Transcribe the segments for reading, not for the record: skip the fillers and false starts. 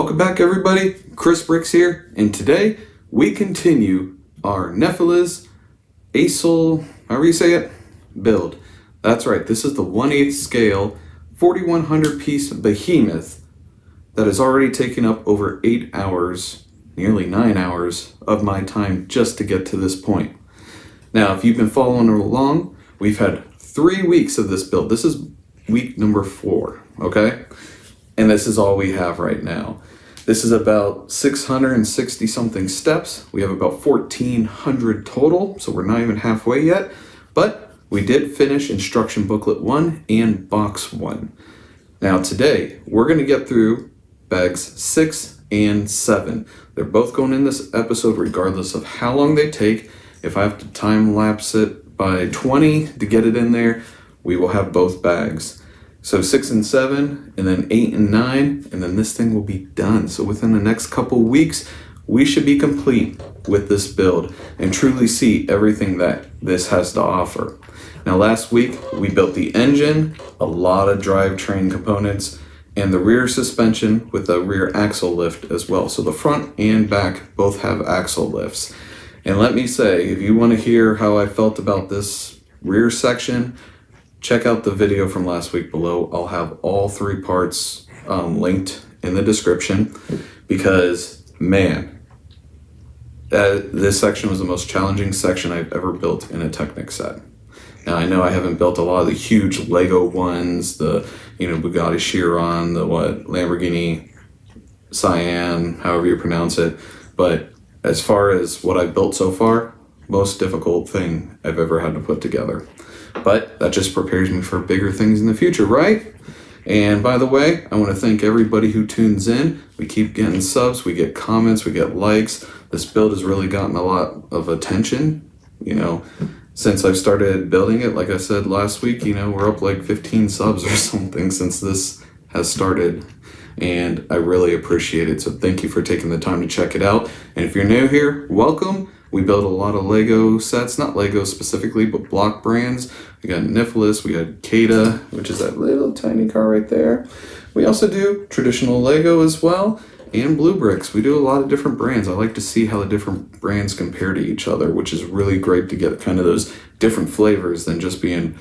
Welcome back, everybody. Chris Bricks here, and today we continue our NifeliZ ASIL, however you say it, build. That's right, this is the 1/8 scale 4100 piece behemoth that has already taken up over 8 hours, nearly 9 hours of my time just to get to this point. Now, if you've been following along, we've had 3 weeks of this build. This is week number 4, okay? And this is all we have right now. This is about 660 something steps. We have about 1,400 total, so we're not even halfway yet. But we did finish instruction booklet 1 and box 1. Now today, we're gonna get through bags 6 and 7. They're both going in this episode regardless of how long they take. If I have to time lapse it by 20 to get it in there, we will have both bags. So 6 and 7, and then 8 and 9, and then this thing will be done. So within the next couple weeks, we should be complete with this build and truly see everything that this has to offer. Now last week, we built the engine, a lot of drivetrain components, and the rear suspension with a rear axle lift as well. So the front and back both have axle lifts. And let me say, if you want to hear how I felt about this rear section, check out the video from last week below. I'll have all 3 parts linked in the description because, man, this section was the most challenging section I've ever built in a Technic set. Now, I know I haven't built a lot of the huge Lego ones, the Bugatti Chiron, the Lamborghini Cyan, however you pronounce it, but as far as what I've built so far, most difficult thing I've ever had to put together. But that just prepares me for bigger things in the future, right? And by the way, I want to thank everybody who tunes in. We keep getting subs, we get comments, we get likes. This build has really gotten a lot of attention, since I've started building it. Like I said last week, we're up like 15 subs or something since this has started. And I really appreciate it. So thank you for taking the time to check it out. And if you're new here, welcome. We build a lot of Lego sets, not Lego specifically, but block brands. We got NifeliZ, we got Kada, which is that little tiny car right there. We also do traditional Lego as well, and Blue Bricks. We do a lot of different brands. I like to see how the different brands compare to each other, which is really great to get kind of those different flavors than just being,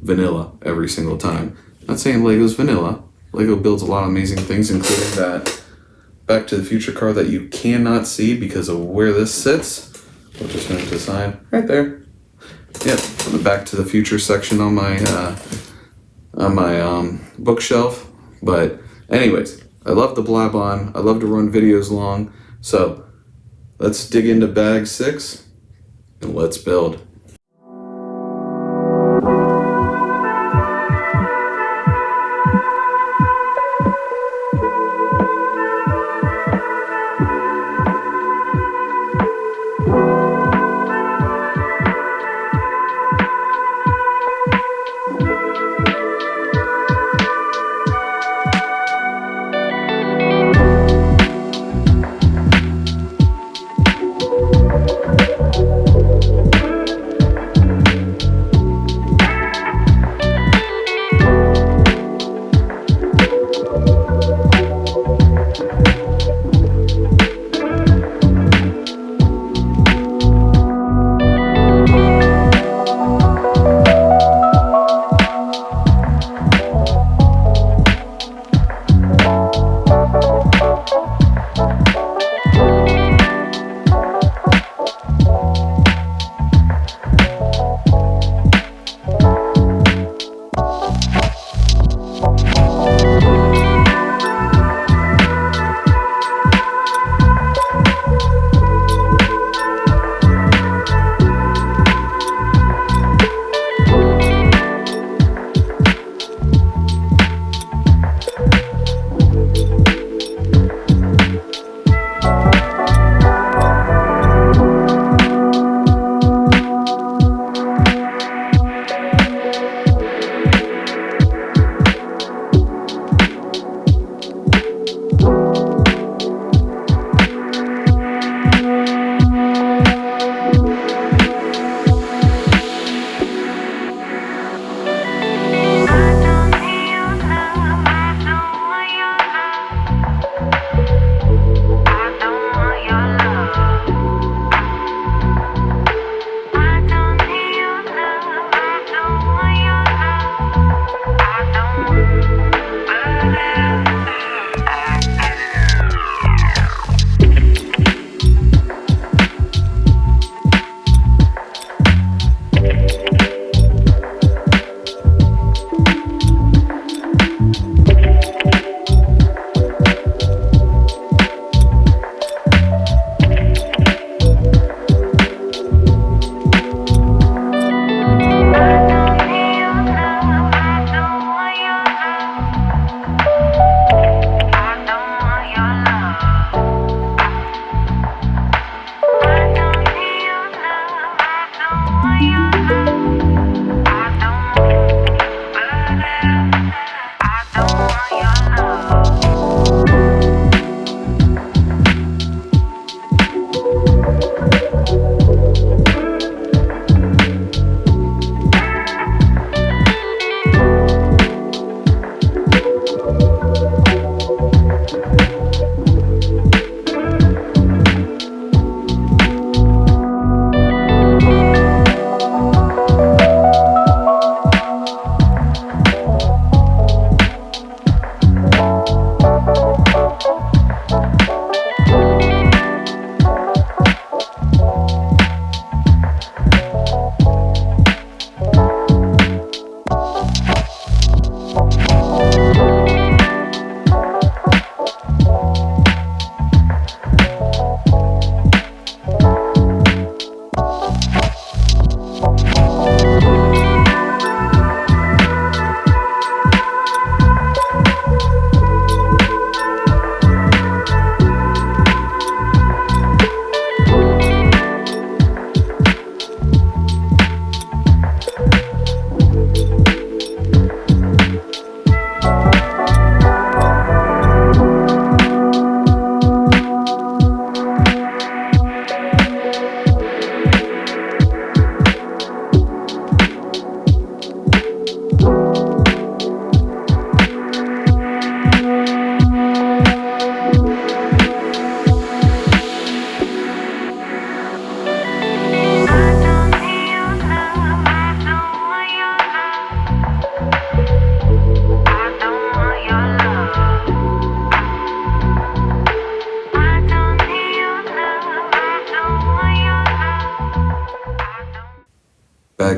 vanilla every single time. Not saying Lego's vanilla. Lego builds a lot of amazing things, including that Back to the Future car that you cannot see because of where this sits. We'll just finish the sign right there. Yep, the Back to the Future section on my bookshelf. But anyways, I love to blab on. I love to run videos long. So let's dig into bag 6 and let's build.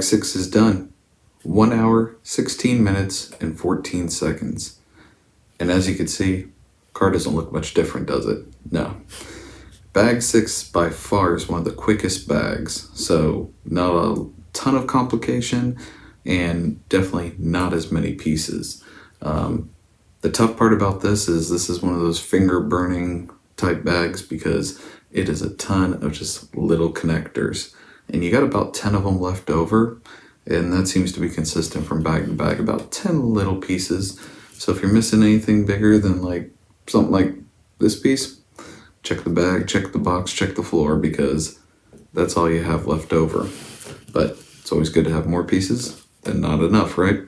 6 is done. 1 hour, 16 minutes, and 14 seconds. And as you can see, car doesn't look much different, does it? No. Bag 6 by far is one of the quickest bags, so not a ton of complication and definitely not as many pieces. The tough part about this is one of those finger burning type bags because it is a ton of just little connectors. And you got about 10 of them left over, and that seems to be consistent from bag to bag, about 10 little pieces. So if you're missing anything bigger than like something like this piece, check the bag, check the box, check the floor, because that's all you have left over. But it's always good to have more pieces than not enough, right?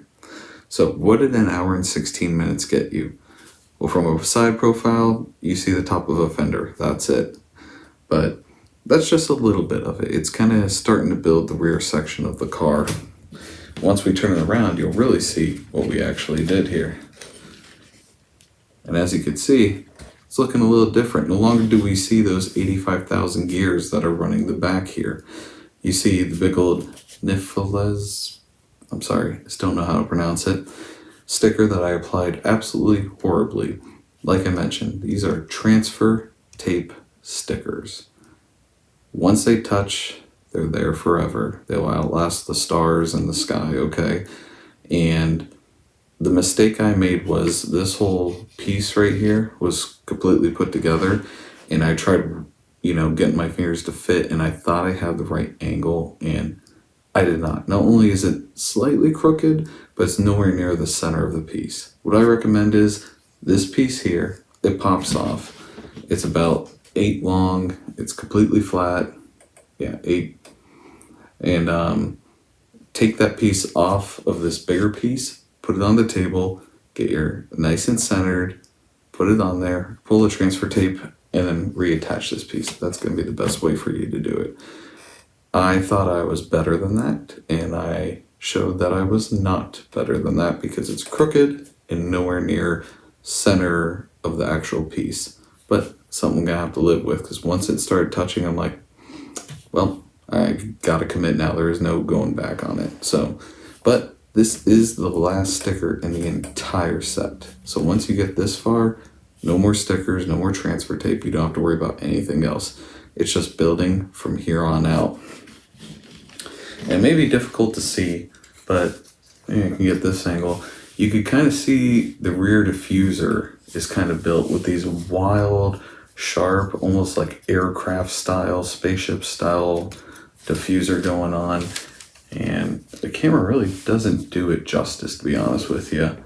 So what did an hour and 16 minutes get you? Well, from a side profile, you see the top of a fender. That's it. But that's just a little bit of it. It's kind of starting to build the rear section of the car. Once we turn it around, you'll really see what we actually did here. And as you can see, it's looking a little different. No longer do we see those 85,000 gears that are running the back here. You see the big old NifeliZ, I'm sorry, I still don't know how to pronounce it, sticker that I applied absolutely horribly. Like I mentioned, these are transfer tape stickers. Once they touch, they're there forever. They'll outlast the stars in the sky, okay? And the mistake I made was this whole piece right here was completely put together, and I tried, getting my fingers to fit, and I thought I had the right angle, and I did not. Not only is it slightly crooked, but it's nowhere near the center of the piece. What I recommend is this piece here, it pops off. It's about 8 long, it's completely flat, 8. And take that piece off of this bigger piece, put it on the table, get your nice and centered, put it on there, pull the transfer tape, and then reattach this piece. That's going to be the best way for you to do it. I thought I was better than that, and I showed that I was not better than that because it's crooked and nowhere near center of the actual piece. But something I'm going to have to live with, because once it started touching, I'm like, well, I got to commit now. There is no going back on it. So, but this is the last sticker in the entire set. So once you get this far, no more stickers, no more transfer tape. You don't have to worry about anything else. It's just building from here on out. And it may be difficult to see, but you can get this angle. You could kind of see the rear diffuser is kind of built with these wild, sharp, almost like aircraft style, spaceship style diffuser going on. And the camera really doesn't do it justice, to be honest with you.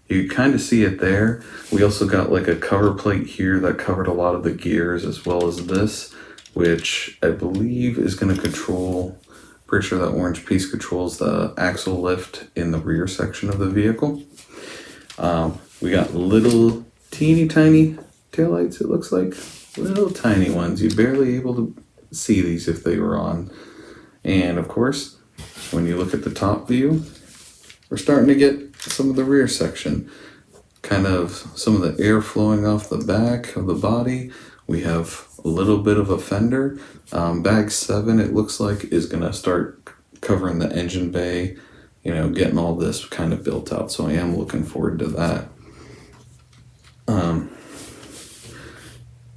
You kind of see it there. We also got like a cover plate here that covered a lot of the gears, as well as this, which I believe is going to control, pretty sure that orange piece controls the axle lift in the rear section of the vehicle. We got little teeny tiny taillights, it looks like. Little tiny ones. You're barely able to see these if they were on. And of course, when you look at the top view, we're starting to get some of the rear section. Kind of some of the air flowing off the back of the body. We have a little bit of a fender. Bag 7, it looks like, is going to start covering the engine bay, getting all this kind of built out. So I am looking forward to that.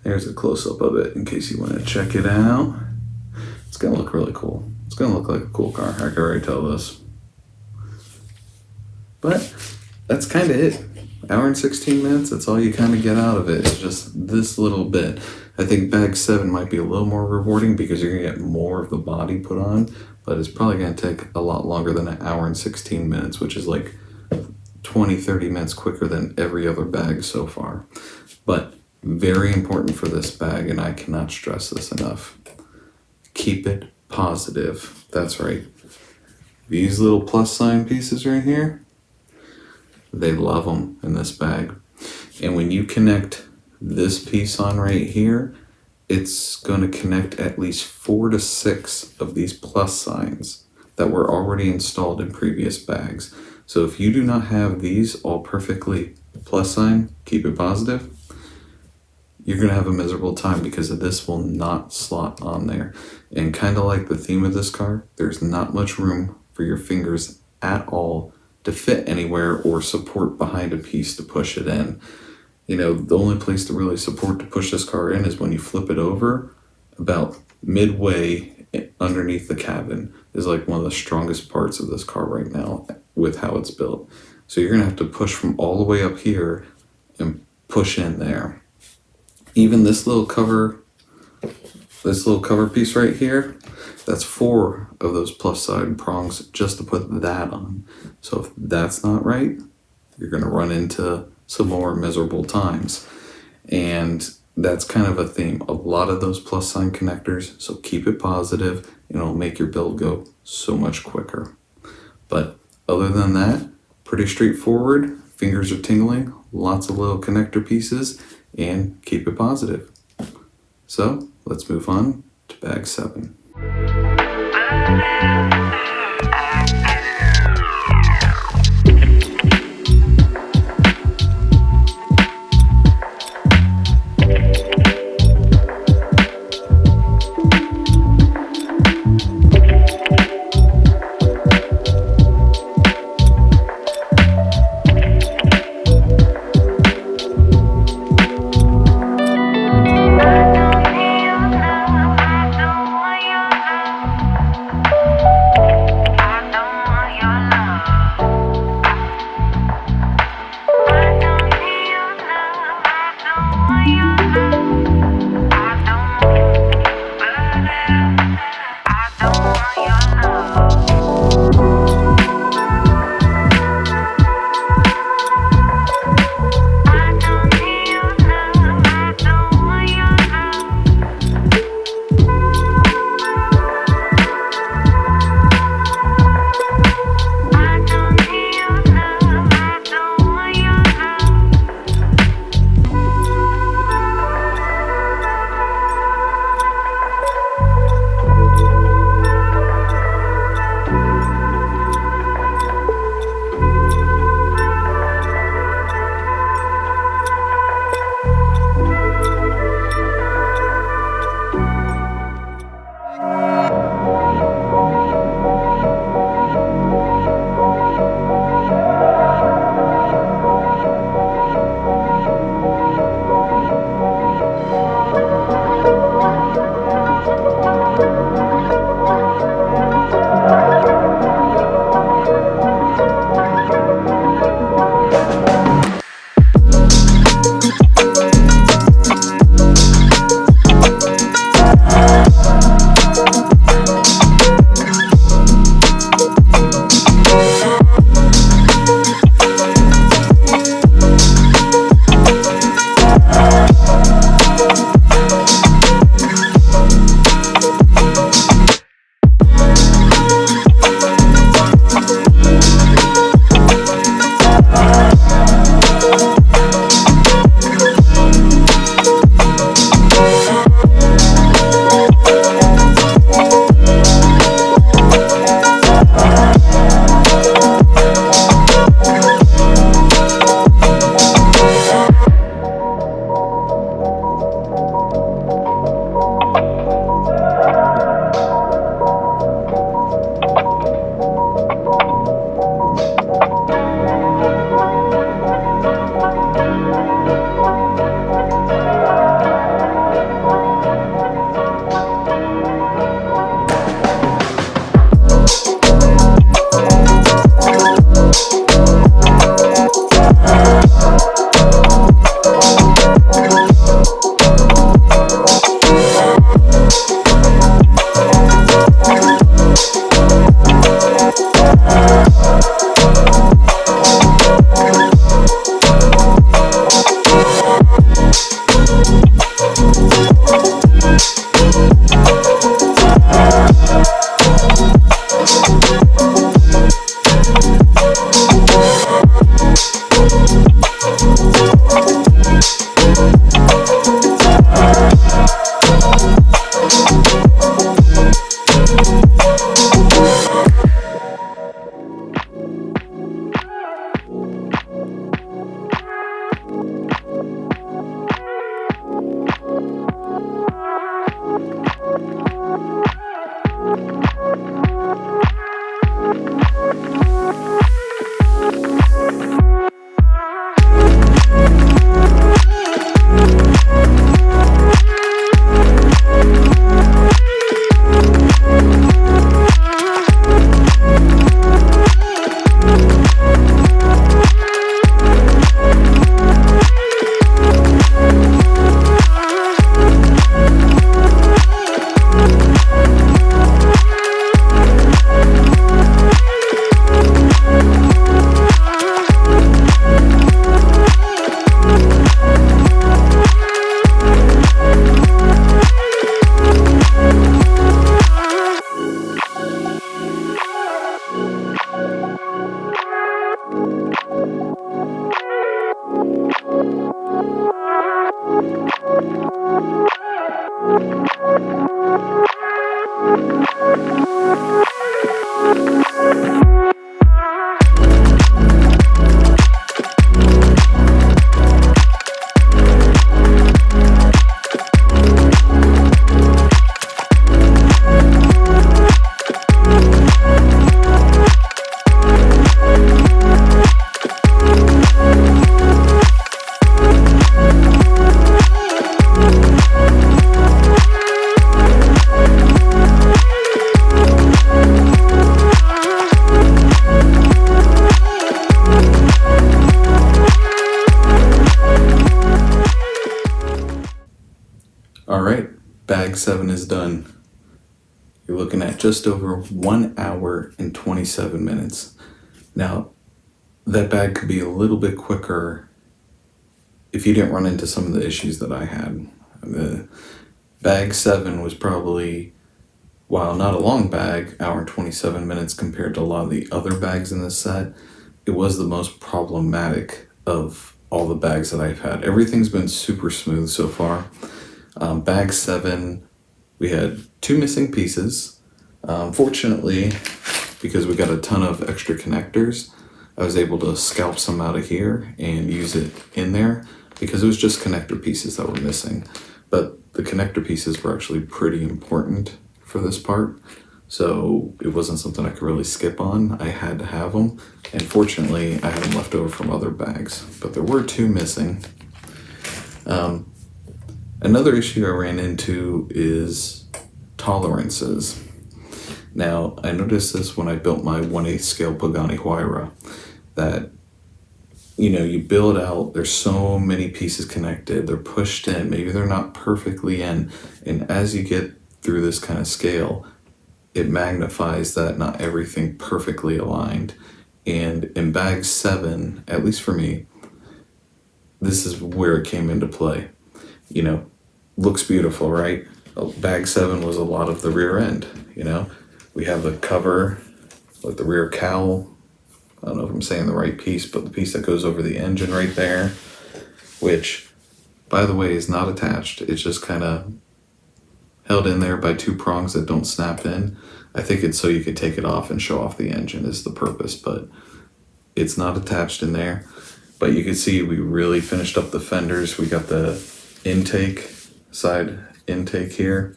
There's a close-up of it in case you want to check it out. It's going to look really cool. It's going to look like a cool car. I can already tell this. But that's kind of it. Hour and 16 minutes, that's all you kind of get out of it. It's just this little bit. I think bag 7 might be a little more rewarding because you're going to get more of the body put on, but it's probably going to take a lot longer than an hour and 16 minutes, which is like 20-30 minutes quicker than every other bag so far. But very important for this bag, and I cannot stress this enough. Keep it positive. That's right. These little plus sign pieces right here, they love them in this bag. And when you connect this piece on right here, it's going to connect at least 4 to 6 of these plus signs that were already installed in previous bags. So if you do not have these all perfectly plus sign, keep it positive, you're going to have a miserable time because this will not slot on there. And kind of like the theme of this car, there's not much room for for your fingers at all to fit anywhere or support behind a piece to push it in. You know, the only place to really support to push this car in is when you flip it over. About midway underneath the cabin is like one of the strongest parts of this car right now with how it's built. So you're gonna have to push from all the way up here and push in there. Even this little cover piece right here, that's 4 of those plus side prongs just to put that on. So if that's not right, you're gonna run into some more miserable times. And that's kind of a theme. A lot of those plus sign connectors, so keep it positive and it'll make your build go so much quicker. But other than that, pretty straightforward. Fingers are tingling, lots of little connector pieces, and keep it positive. So let's move on to bag 7. 7 is done, you're looking at just over 1 hour and 27 minutes. Now, that bag could be a little bit quicker if you didn't run into some of the issues that I had. The bag 7 was probably, while not a long bag, hour and 27 minutes compared to a lot of the other bags in this set, it was the most problematic of all the bags that I've had. Everything's been super smooth so far. Bag 7, we had 2 missing pieces. Fortunately, because we got a ton of extra connectors, I was able to scalp some out of here and use it in there because it was just connector pieces that were missing. But the connector pieces were actually pretty important for this part, so it wasn't something I could really skip on. I had to have them, and fortunately I had them left over from other bags, but there were 2 missing. Another issue I ran into is tolerances. Now, I noticed this when I built my 1/8 scale Pagani Huayra, that you build out, there's so many pieces connected, they're pushed in, maybe they're not perfectly in, and as you get through this kind of scale, it magnifies that not everything perfectly aligned. And in bag 7, at least for me, this is where it came into play. Looks beautiful, right? Bag 7 was a lot of the rear end, We have the cover, like the rear cowl. I don't know if I'm saying the right piece, but the piece that goes over the engine right there, which, by the way, is not attached. It's just kind of held in there by 2 prongs that don't snap in. I think it's so you could take it off and show off the engine is the purpose, but it's not attached in there. But you can see we really finished up the fenders. We got the side intake here,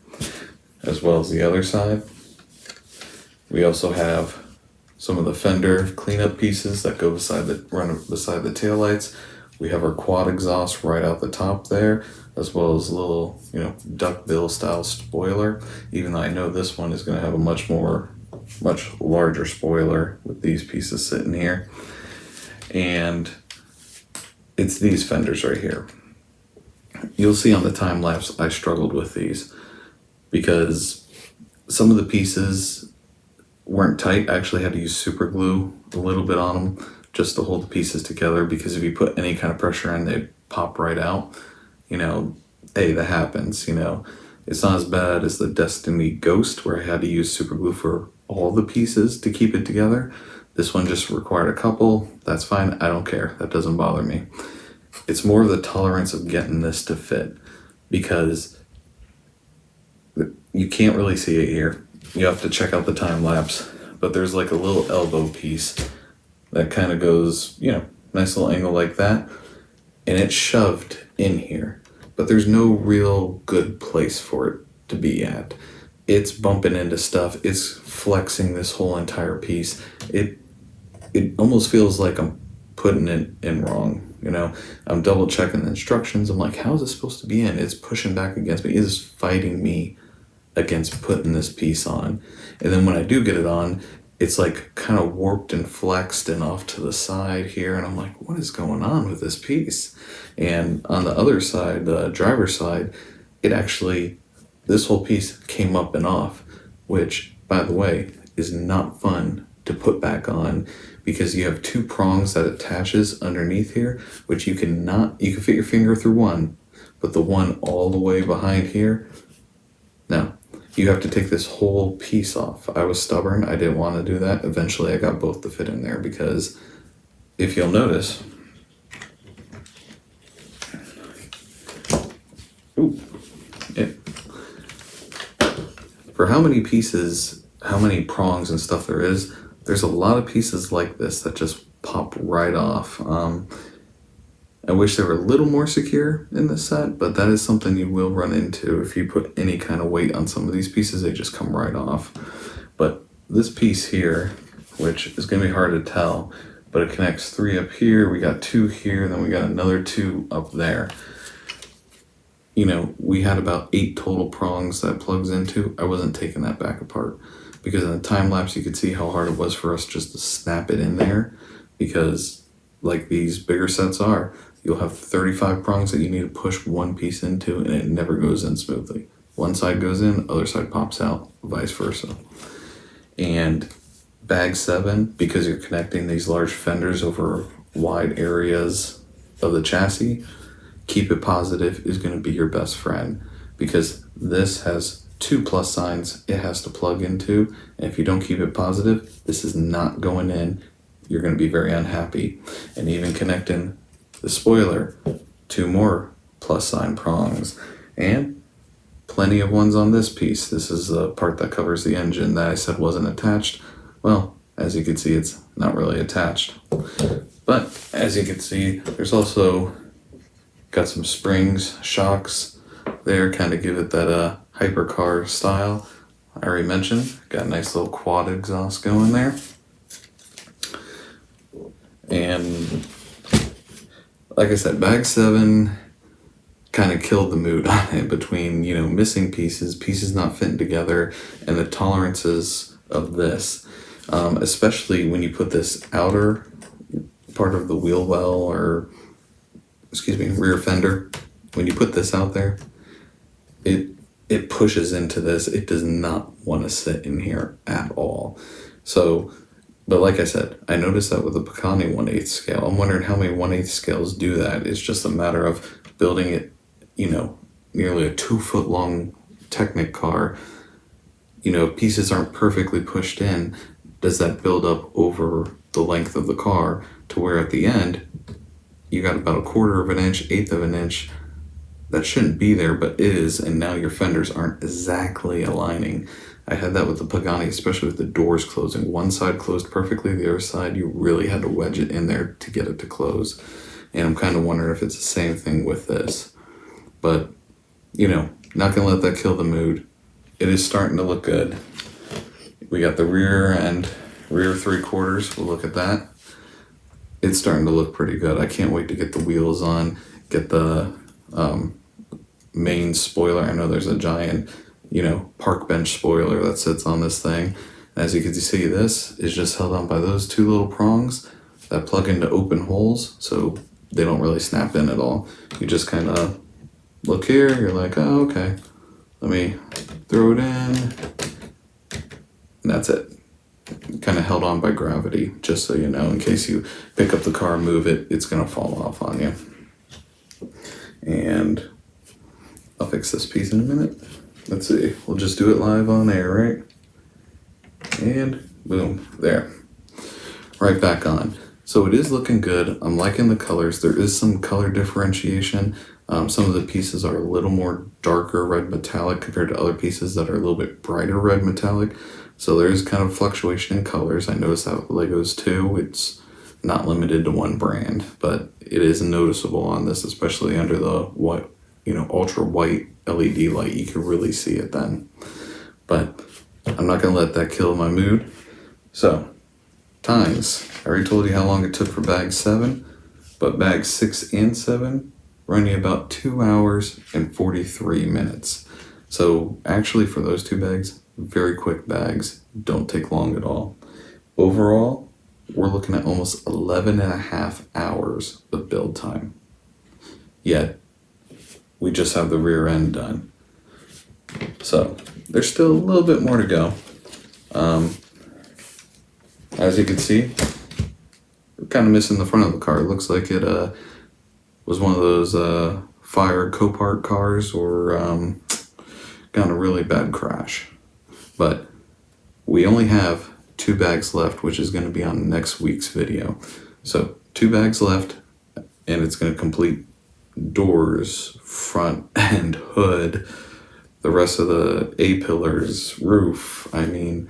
as well as the other side. We also have some of the fender cleanup pieces that go beside the taillights. We have our quad exhaust right out the top there, as well as a little, duckbill style spoiler, even though I know this one is going to have a much larger spoiler with these pieces sitting here. And it's these fenders right here. You'll see on the time lapse I struggled with these because some of the pieces weren't tight. I actually had to use super glue a little bit on them just to hold the pieces together, because if you put any kind of pressure in, they pop right out. Hey, that happens. It's not as bad as the Destiny Ghost where I had to use super glue for all the pieces to keep it together. This one just required a couple. That's fine. I don't care. That doesn't bother me. It's more of the tolerance of getting this to fit, because you can't really see it here. You have to check out the time lapse, but there's like a little elbow piece that kind of goes, nice little angle like that, and it's shoved in here, but there's no real good place for it to be at. It's bumping into stuff. It's flexing this whole entire piece. It almost feels like I'm putting it in wrong. I'm double checking the instructions. I'm like, how is this supposed to be in? It's pushing back against me. It is fighting me against putting this piece on. And then when I do get it on, it's like kind of warped and flexed and off to the side here. And I'm like, what is going on with this piece? And on the other side, the driver's side, this whole piece came up and off, which, by the way, is not fun to put back on, because you have 2 prongs that attaches underneath here, which you can fit your finger through one, but the one all the way behind here, now you have to take this whole piece off. I was stubborn. I didn't want to do that. Eventually I got both to fit in there, because if you'll notice, for how many pieces, how many prongs and stuff there's a lot of pieces like this that just pop right off. I wish they were a little more secure in this set, but that is something you will run into if you put any kind of weight on some of these pieces. They just come right off. But this piece here, which is going to be hard to tell, but it connects 3 up here, we got 2 here, then we got another 2 up there. We had about 8 total prongs that plugs into. I wasn't taking that back apart, because in the time lapse you could see how hard it was for us just to snap it in there, because like these bigger sets are, you'll have 35 prongs that you need to push one piece into, and it never goes in smoothly. One side goes in, other side pops out, vice versa. And bag 7, because you're connecting these large fenders over wide areas of the chassis, keep it positive is going to be your best friend, because this has 2 plus signs it has to plug into, and if you don't keep it positive, this is not going in. You're going to be very unhappy. And even connecting the spoiler, 2 more plus sign prongs, and plenty of ones on this piece. This is the part that covers the engine that I said wasn't attached. Well, as you can see, it's not really attached. But as you can see, there's also got some springs, shocks there, kind of give it that hypercar style. I already mentioned, got a nice little quad exhaust going there. And like I said, bag 7 kind of killed the mood on it between, missing pieces not fitting together, and the tolerances of this. Especially when you put this outer part of the wheel well, or rear fender, when you put this out there, it pushes into this. It does not want to sit in here at all. So, but like I said, I noticed that with the Pagani 1/8 scale. I'm wondering how many 1/8 scales do that. It's just a matter of building it, nearly a 2-foot long Technic car. If pieces aren't perfectly pushed in, does that build up over the length of the car to where at the end you got about 1/4 of an inch, 1/8 of an inch that shouldn't be there but is, and now your fenders aren't exactly aligning. I had that with the Pagani, especially with the doors closing. One side closed perfectly, the other side you really had to wedge it in there to get it to close. And I'm kind of wondering if it's the same thing with this. But, not gonna let that kill the mood. It is starting to look good. We got the rear and rear 3/4. We'll look at that. It's starting to look pretty good. I can't wait to get the wheels on, get the main spoiler. I know there's a giant, park bench spoiler that sits on this thing. As you can see, this is just held on by those 2 little prongs that plug into open holes, so they don't really snap in at all. You just kind of look here, you're like, oh, okay, let me throw it in, and that's it. Kind of held on by gravity, just so you know, in case you pick up the car and move it, it's gonna fall off on you. And I'll fix this piece in a minute. Let's see, we'll just do it live on air, right? And boom, there. Right back on. So it is looking good. I'm liking the colors. There is some color differentiation. Some of the pieces are a little more darker red metallic compared to other pieces that are a little bit brighter red metallic. So there is kind of fluctuation in colors. I noticed that with Legos too. It's not limited to one brand, but it is noticeable on this, especially under the what, ultra white LED light. You can really see it then. But I'm not gonna let that kill my mood. So, times. I already told you how long it took for bag 7, but bags 6 and 7 run you about 2 hours and 43 minutes. So actually for those 2 bags, very quick bags, don't take long at all. Overall, we're looking at almost 11 and a half hours of build time. Yet, we just have the rear end done. So, there's still a little bit more to go. As you can see, we're kind of missing the front of the car. It looks like it was one of those fire Copart cars, or got in a really bad crash. But we only have 2 bags left, which is going to be on next week's video. So 2 bags left, and it's going to complete doors, front and hood, the rest of the A-pillars, roof. I mean,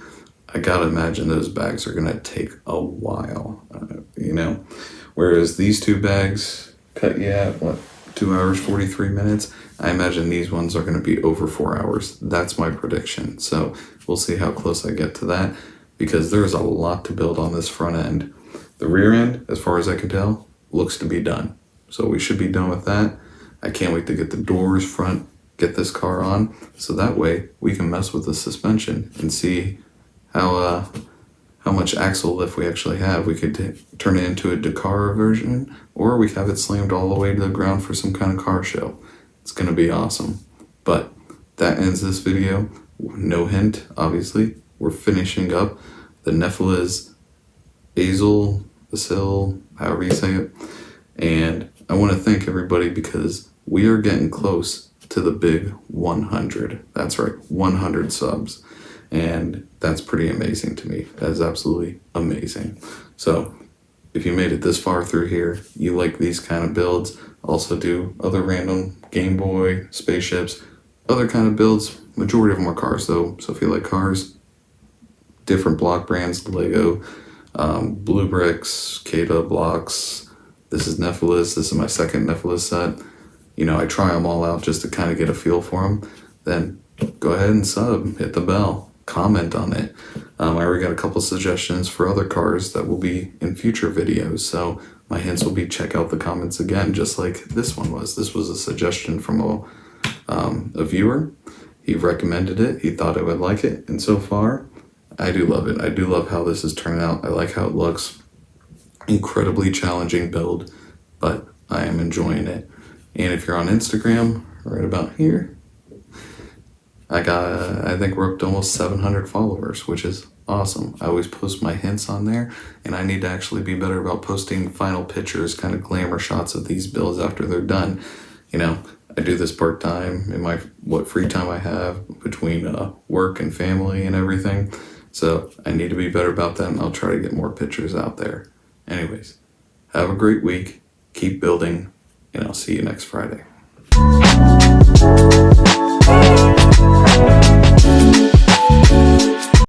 I gotta imagine those bags are gonna take a while, Whereas these 2 bags cut you at, 2 hours, 43 minutes? I imagine these ones are gonna be over 4 hours. That's my prediction. So we'll see how close I get to that, because there's a lot to build on this front end. The rear end, as far as I can tell, looks to be done. So we should be done with that. I can't wait to get the doors, front, get this car on, so that way we can mess with the suspension and see how much axle lift we actually have. We could turn it into a Dakar version, or we have it slammed all the way to the ground for some kind of car show. It's going to be awesome. But that ends this video. No hint, obviously. We're finishing up the NifeliZ ASIL, however you say it. And I want to thank everybody because we are getting close to the big 100. That's right, 100 subs. And that's pretty amazing to me. That is absolutely amazing. So if you made it this far through here, you like these kind of builds, also do other random Game Boy, spaceships, other kind of builds. Majority of them are cars though. So if you like cars, different block brands, Lego, Blue Bricks, Kata blocks. This is NifeliZ. This is my second NifeliZ set. You know, I try them all out just to kind of get a feel for them. Then go ahead and sub, hit the bell, comment on it. I already got a couple suggestions for other cars that will be in future videos. So my hints will be check out the comments again, just like this one was. This was a suggestion from a viewer. He recommended it. He thought I would like it. And so far, I do love it. I do love how this is turning out. I like how it looks. Incredibly challenging build, but I am enjoying it. And if you're on Instagram, right about here, I think we're up to almost 700 followers, which is awesome. I always post my hints on there, and I need to actually be better about posting final pictures, kind of glamour shots of these builds after they're done. You know, I do this part-time in my free time I have between work and family and everything. So I need to be better about that, and I'll try to get more pictures out there. Anyways, have a great week, keep building, and I'll see you next Friday.